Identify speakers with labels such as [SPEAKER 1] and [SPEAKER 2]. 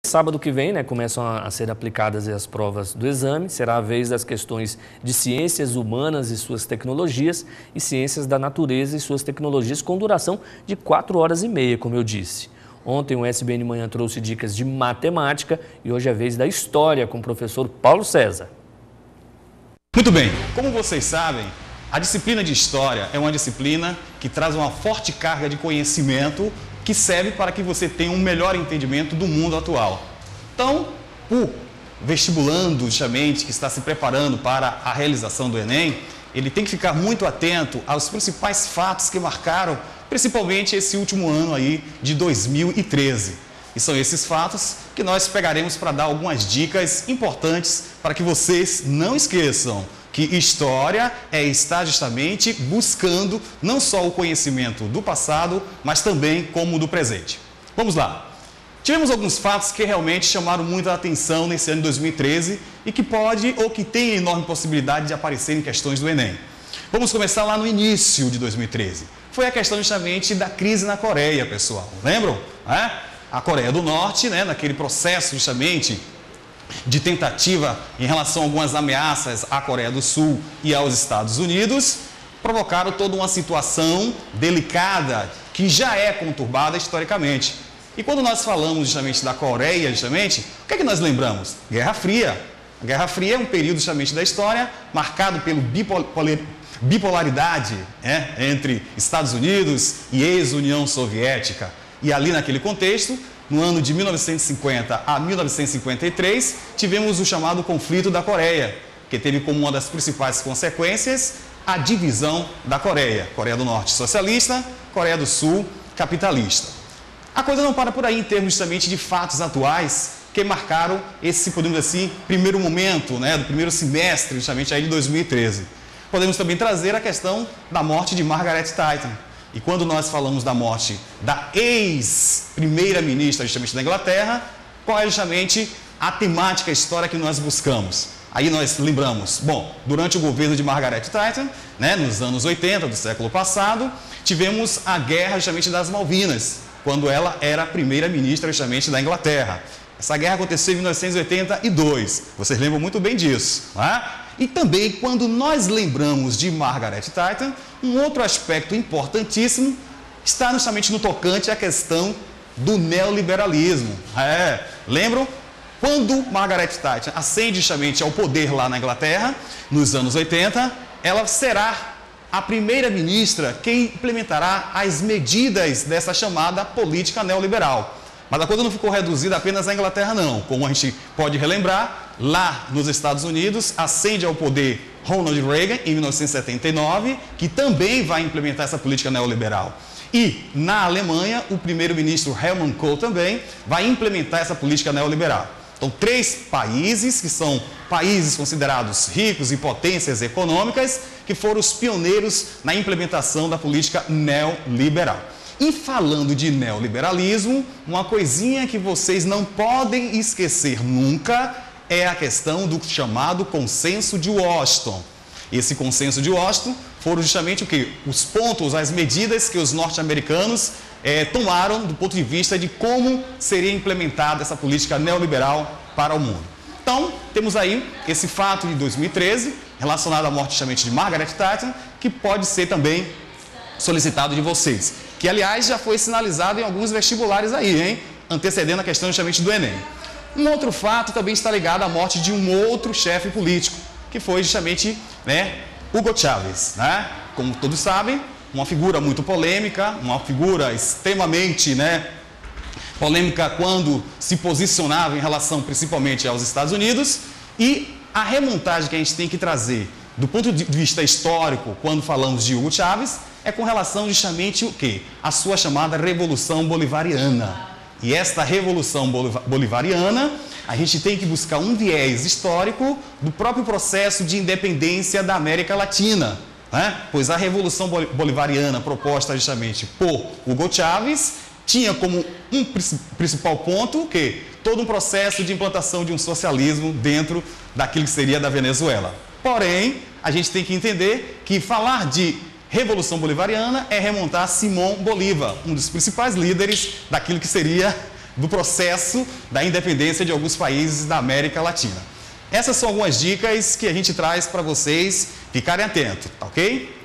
[SPEAKER 1] Sábado que vem, começam a ser aplicadas as provas do exame. Será a vez das questões de ciências humanas e suas tecnologias e ciências da natureza e suas tecnologias com duração de 4h30, como eu disse. Ontem o SBN Manhã trouxe dicas de matemática e hoje é a vez da história com o professor Paulo César.
[SPEAKER 2] Muito bem, como vocês sabem, a disciplina de história é uma disciplina que traz uma forte carga de conhecimento que serve para que você tenha um melhor entendimento do mundo atual. Então, o vestibulando, justamente, que está se preparando para a realização do Enem, ele tem que ficar muito atento aos principais fatos que marcaram, principalmente esse último ano aí de 2013. E são esses fatos que nós pegaremos para dar algumas dicas importantes para que vocês não esqueçam que história é estar justamente buscando não só o conhecimento do passado, mas também como do presente. Vamos lá. Tivemos alguns fatos que realmente chamaram muita atenção nesse ano de 2013 e que pode ou que tem enorme possibilidade de aparecer em questões do Enem. Vamos começar lá no início de 2013. Foi a questão justamente da crise na Coreia, pessoal. Lembram? A Coreia do Norte, naquele processo justamente de tentativa em relação a algumas ameaças à Coreia do Sul e aos Estados Unidos, provocaram toda uma situação delicada que já é conturbada historicamente. E quando nós falamos justamente da Coreia, justamente, o que é que nós lembramos? Guerra Fria. A Guerra Fria é um período justamente da história marcado pela bipolaridade entre Estados Unidos e ex-União Soviética. E ali naquele contexto, no ano de 1950 a 1953, tivemos o chamado conflito da Coreia, que teve como uma das principais consequências a divisão da Coreia. Coreia do Norte socialista, Coreia do Sul capitalista. A coisa não para por aí em termos justamente de fatos atuais que marcaram esse, podemos dizer assim, primeiro momento, do primeiro semestre justamente aí de 2013. Podemos também trazer a questão da morte de Margaret Thatcher. E quando nós falamos da morte da ex-primeira-ministra justamente da Inglaterra, qual é justamente a temática, a história que nós buscamos? Aí nós lembramos, durante o governo de Margaret Thatcher, nos anos 80 do século passado, tivemos a guerra justamente das Malvinas, quando ela era primeira-ministra justamente da Inglaterra. Essa guerra aconteceu em 1982, vocês lembram muito bem disso, não é? E também, quando nós lembramos de Margaret Thatcher, um outro aspecto importantíssimo está justamente no tocante à questão do neoliberalismo. Lembram? Quando Margaret Thatcher ascende justamente ao poder lá na Inglaterra, nos anos 80, ela será a primeira-ministra que implementará as medidas dessa chamada política neoliberal. Mas a coisa não ficou reduzida apenas à Inglaterra, não. Como a gente pode relembrar, lá nos Estados Unidos, ascende ao poder Ronald Reagan, em 1979, que também vai implementar essa política neoliberal. E, na Alemanha, o primeiro-ministro Helmut Kohl também vai implementar essa política neoliberal. Então, 3 países, que são países considerados ricos e potências econômicas, que foram os pioneiros na implementação da política neoliberal. E falando de neoliberalismo, uma coisinha que vocês não podem esquecer nunca é a questão do chamado Consenso de Washington. Esse Consenso de Washington foram justamente o quê? Os pontos, as medidas que os norte-americanos tomaram do ponto de vista de como seria implementada essa política neoliberal para o mundo. Então, temos aí esse fato de 2013, relacionado à morte justamente de Margaret Thatcher, que pode ser também solicitado de vocês. Que, aliás, já foi sinalizado em alguns vestibulares aí, antecedendo a questão justamente do Enem. Um outro fato também está ligado à morte de um outro chefe político, que foi justamente Hugo Chávez. Como todos sabem, uma figura muito polêmica, uma figura extremamente polêmica quando se posicionava em relação principalmente aos Estados Unidos. E a remontagem que a gente tem que trazer do ponto de vista histórico, quando falamos de Hugo Chávez, é com relação justamente o quê? A sua chamada Revolução Bolivariana. E esta Revolução Bolivariana, a gente tem que buscar um viés histórico do próprio processo de independência da América Latina. Pois a Revolução Bolivariana, proposta justamente por Hugo Chávez, tinha como um principal ponto o quê? Todo um processo de implantação de um socialismo dentro daquilo que seria da Venezuela. Porém, a gente tem que entender que falar de Revolução Bolivariana é remontar a Simão Bolívar, um dos principais líderes daquilo que seria do processo da independência de alguns países da América Latina. Essas são algumas dicas que a gente traz para vocês ficarem atentos, tá ok?